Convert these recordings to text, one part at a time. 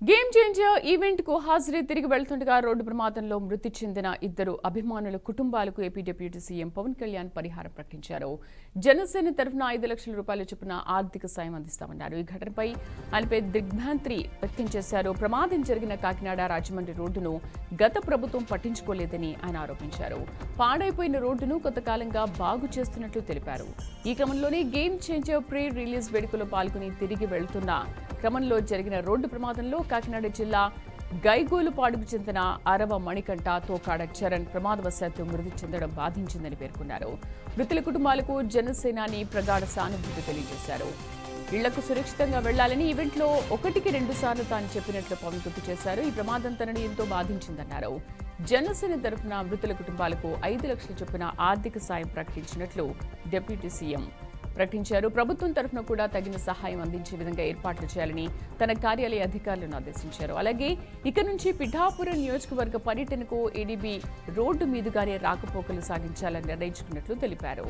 Game changer event కు హాజరై తిరిగి వెళ్తుండగా రోడ్డు ప్రమాదంలో మృతి చెందిన ఇద్దరు అభిమానుల కుటుంబాలకు AP deputy CM Pawan Kalyan పరిహారం ప్రకటించారు. జనసేన తరఫున 5 లక్షల రూపాయల చొప్పున ఆర్థిక సాయం అందిస్తామన్నారు. ఈ ఘటనపై ఆయనపై దిగ్భ్రాంతి వ్యక్తం చేశారు. ప్రమాదం జరిగిన కాకినాడ రాజమండ్రి రోడ్డును గత ప్రభుత్వం పట్టించుకోలేదని ఆయన ఆరోపించారు. పాడైపోయిన రోడ్డును కొంతకాలంగా బాగు చేస్తున్నట్లు తెలిపారు. ఈ క్రమంలోనే గేమ్ చేంజర్ ప్రీ రిలీజ్ వేడుకలో పాల్గొని తిరిగి వెళ్తున్న క్రమంలో జరిగిన రోడ్డు ప్రమాదంలో కాకినాడ జిల్లా గైగోలుపాడుకు చెందిన అరవ మణికంఠ తోకాడ చరణ్ ప్రమాదవశాత్తు మృతి చెందడం బాధించిందని పేర్కొన్నారు. మృతుల కుటుంబాలకు జనసేనాని ప్రగాఢ సానుభూతి తెలియజేశారు. ఇళ్లకు సురక్షితంగా వెళ్లాలని ఈవెంట్లో 1-2 సార్లు తాను చెప్పినట్లు పవన్ గుర్తు చేశారు. ఈ ప్రమాదం తనని ఎంతో బాధించిందన్నారు. జనసేన తరఫున మృతుల కుటుంబాలకు 5 లక్షల చొప్పున ఆర్థిక సాయం ప్రకటించినట్లు డిప్యూటీ సీఎం ప్రకటించారు. ప్రభుత్వం తరఫున కూడా తగిన సహాయం అందించే విధంగా ఏర్పాట్లు చేయాలని తన కార్యాలయ అధికారులను ఆదేశించారు. అలాగే ఇక నుంచి పిఠాపురం నియోజకవర్గ పర్యటనకు ఏడీబీ రోడ్డు మీదుగానే రాకపోకలు సాగించాలని నిర్ణయించుకున్నట్లు తెలిపారు.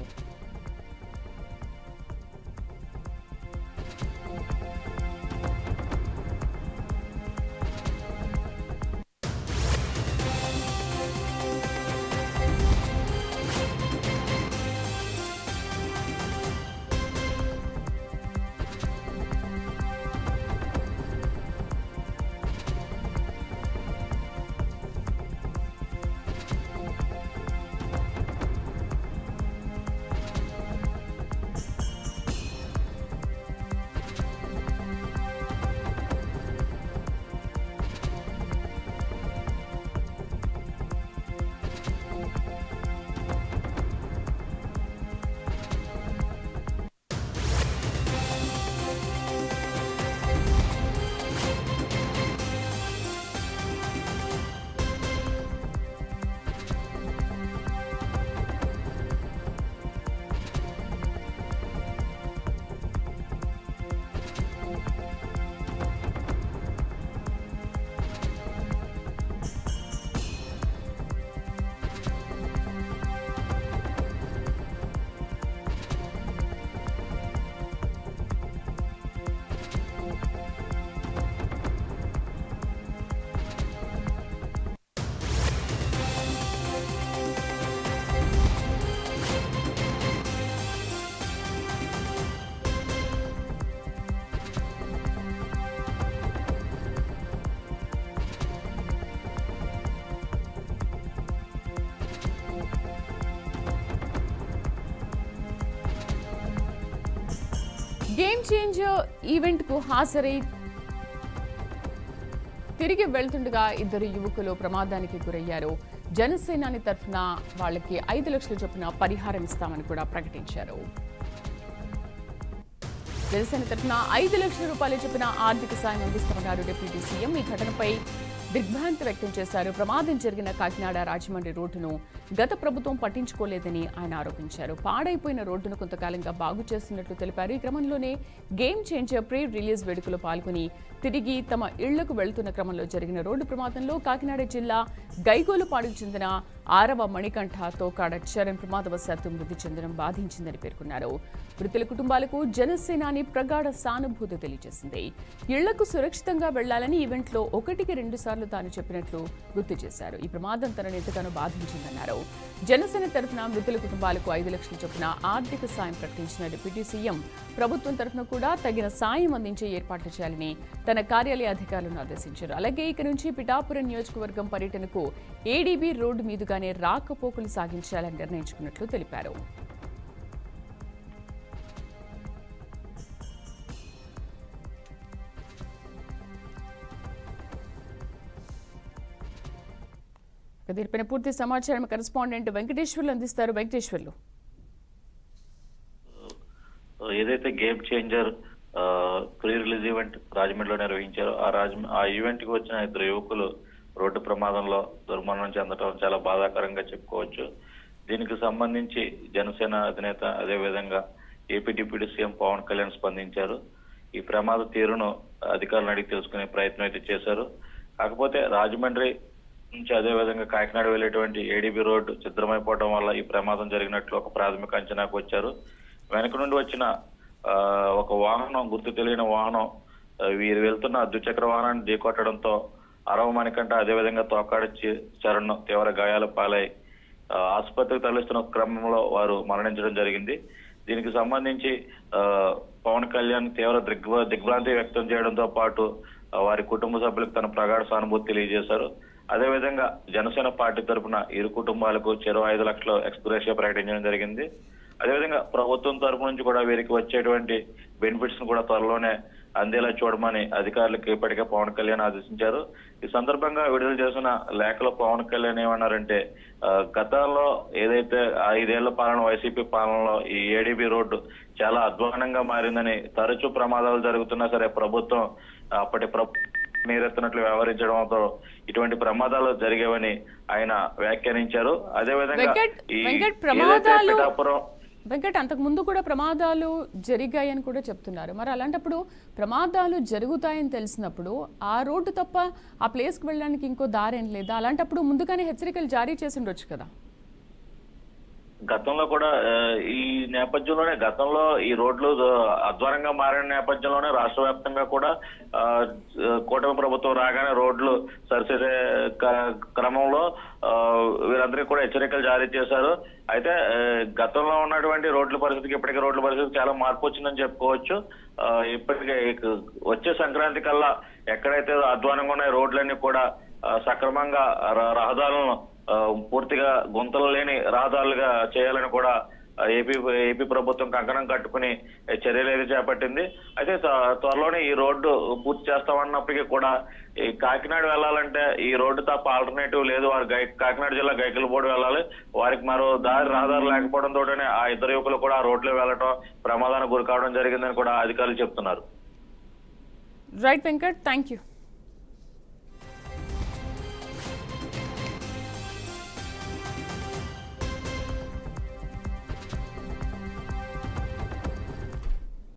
గేమ్ చేంజర్ ఈవెంట్ కు హాజరై తిరిగి వెళ్తుండగా ఇద్దరు యువకులు ప్రమాదానికి గురయ్యారు. జనసేనాని తరఫున వాళ్ళకి 5 లక్షల చొప్పున పరిహారం ఇస్తామని కూడా ప్రకటించారు. జనసేన తరఫున 5 లక్షల రూపాయల చొప్పున ఆర్థిక సాయం అందిస్తామన్నారు డిప్యూటీ సీఎం. ఈ ఘటనపై దిగ్భ్రాంతి వ్యక్తం చేశారు. ప్రమాదం జరిగిన కాకినాడ రాజమండ్రి రోడ్డును గత ప్రభుత్వం పట్టించుకోలేదని ఆయన ఆరోపించారు. పాడైపోయిన రోడ్డును కొంతకాలంగా బాగు చేస్తున్నట్లు తెలిపారు. ఈ క్రమంలోనే గేమ్ చేంజర్ ప్రీ రిలీజ్ వేడుకలో పాల్గొని తిరిగి తమ ఇళ్లకు వెళ్తున్న క్రమంలో జరిగిన రోడ్డు ప్రమాదంలో కాకినాడ జిల్లా గైగోలుపాడుకు చెందిన ఆరవ మణికంఠ తోకాడ చరణ్ ప్రమాదవశాత్తు మృతి చెందడం బాధించిందని పేర్కొన్నారు. మృతుల కుటుంబాలకు జనసేనాని ప్రగాఢ సానుభూతి తెలియజేసింది. ఇళ్లకు సురక్షితంగా వెళ్లాలని ఈవెంట్లో 1-2 సార్లు తాను చెప్పినట్లు గుర్తు చేశారు. ఈ ప్రమాదం తనను ఎంతగానో బాధించిందన్నారు. జనసేన తరఫున మృతుల కుటుంబాలకు 5 లక్షల చొప్పున ఆర్థిక సాయం ప్రకటించిన డిప్యూటీ సీఎం ప్రభుత్వం తరఫున కూడా తగిన సాయం అందించే ఏర్పాట్లు చేయాలని తన కార్యాలయ అధికారులను ఆదేశించారు. అలాగే ఇక నుంచి పిఠాపురం నియోజకవర్గం పర్యటనకు ఏడీబీ రోడ్డు మీదుగానే రాకపోకలు సాగించాలని నిర్ణయించుకున్నట్లు తెలిపారు. దీనిపైన పూర్తి సమాచారం కరెస్పాండెంట్ వెంకటేశ్వర్లు అందిస్తారు. వెంకటేశ్వర్లు, ఏదైతే game changer pre release event రాజమండ్రిలో నిర్వహించారో ఆ ఈవెంట్ కి వచ్చిన ఇద్దరు యువకులు రోడ్డు ప్రమాదంలో దుర్మరణం చెందడం చాలా బాధాకరంగా చెప్పుకోవచ్చు. దీనికి సంబంధించి జనసేన అధినేత అదేవిధంగా AP deputy CM Pawan Kalyan స్పందించారు. ఈ ప్రమాద తీరును అధికారులను అడిగి తెలుసుకునే ప్రయత్నం అయితే చేశారు. కాకపోతే రాజమండ్రి నుంచి అదేవిధంగా కాకినాడ వెళ్లేటువంటి ఏడీబీ రోడ్డు ఛిద్రమైపోవడం వల్ల ఈ ప్రమాదం జరిగినట్లు ఒక ప్రాథమిక అంచనాకు వచ్చారు. వెనక నుండి వచ్చిన ఒక వాహనం, గుర్తు తెలియని వాహనం వీరు వెళ్తున్న ద్విచక్ర వాహనాన్ని ఢీకొట్టడంతో అరవ మణికంఠ అదేవిధంగా తోకాడి చరణ్ తీవ్ర గాయాల పాలై ఆసుపత్రికి తరలిస్తున్న క్రమంలో వారు మరణించడం జరిగింది. దీనికి సంబంధించి పవన్ కళ్యాణ్ తీవ్ర దిగ్భ్రాంతి వ్యక్తం చేయడంతో పాటు వారి కుటుంబ సభ్యులకు తన ప్రగాఢ సానుభూతి తెలియజేశారు. అదేవిధంగా జనసేన పార్టీ తరఫున ఇరు కుటుంబాలకు చెరో 5 లక్షల ఎక్స్గ్రేషియా ప్రకటించడం జరిగింది. అదేవిధంగా ప్రభుత్వం తరఫు నుంచి కూడా వీరికి వచ్చేటువంటి బెనిఫిట్స్ ను కూడా త్వరలోనే అందేలా చూడమని అధికారులకు ఇప్పటికే పవన్ కళ్యాణ్ ఆదేశించారు. ఈ సందర్భంగా విడుదల చేసిన లేఖలో పవన్ కళ్యాణ్ ఏమన్నారంటే, గతంలో ఏదైతే 5 ఏళ్ల పాలన వైసీపీ పాలనలో ఈ ఏడీబీ రోడ్డు చాలా అధ్వానంగా మారిందని, తరచూ ప్రమాదాలు జరుగుతున్నా సరే ప్రభుత్వం అప్పటి నీరెత్తినట్లు వ్యవహరించడంతో ఇటువంటి ప్రమాదాలు జరిగేవని ఆయన వ్యాఖ్యానించారు. అదేవిధంగా వెంకట్ అంతకు ముందు కూడా ప్రమాదాలు జరిగాయని కూడా చెప్తున్నారు. మరి అలాంటప్పుడు ప్రమాదాలు జరుగుతాయని తెలిసినప్పుడు ఆ రోడ్డు తప్ప ఆ ప్లేస్కి వెళ్ళడానికి ఇంకో దారేం లేదా? అలాంటప్పుడు ముందుగానే హెచ్చరికలు జారీ చేసి ఉండొచ్చు కదా. గతంలో కూడా ఈ నేపథ్యంలోనే గతంలో ఈ రోడ్లు అధ్వానంగా మారిన నేపథ్యంలోనే రాష్ట్ర వ్యాప్తంగా కూడా కూటమి ప్రభుత్వం రాగానే రోడ్లు సరిచేసే క్రమంలో వీరందరికీ కూడా హెచ్చరికలు జారీ చేశారు. అయితే గతంలో ఉన్నటువంటి రోడ్ల పరిస్థితికి ఇప్పటికీ రోడ్ల పరిస్థితి చాలా మార్పు వచ్చిందని చెప్పుకోవచ్చు. ఇప్పటికే వచ్చే సంక్రాంతి కల్లా ఎక్కడైతే అధ్వానంగా ఉన్న రోడ్లన్నీ కూడా సక్రమంగా రహదారులను పూర్తిగా గుంతలు లేని రహదారులుగా చేయాలని కూడా ఏపీ ప్రభుత్వం కంకణం కట్టుకుని చర్యలు అయితే చేపట్టింది. అయితే త్వరలోనే ఈ రోడ్డు పూర్తి చేస్తామన్నప్పటికీ కూడా ఈ కాకినాడ వెళ్ళాలంటే ఈ రోడ్డు తప్ప ఆల్టర్నేటివ్ లేదు. వారు కాకినాడ జిల్లా గైకలబోడు వెళ్ళాలి. వారికి మరో రహదారు లేకపోవడంతోనే ఆ ఇద్దరు యువకులు కూడా ఆ రోడ్లో వెళ్ళటం ప్రమాదానికి గురి కావడం జరిగిందని కూడా అధికారులు చెప్తున్నారు. Right Venkat, thank you.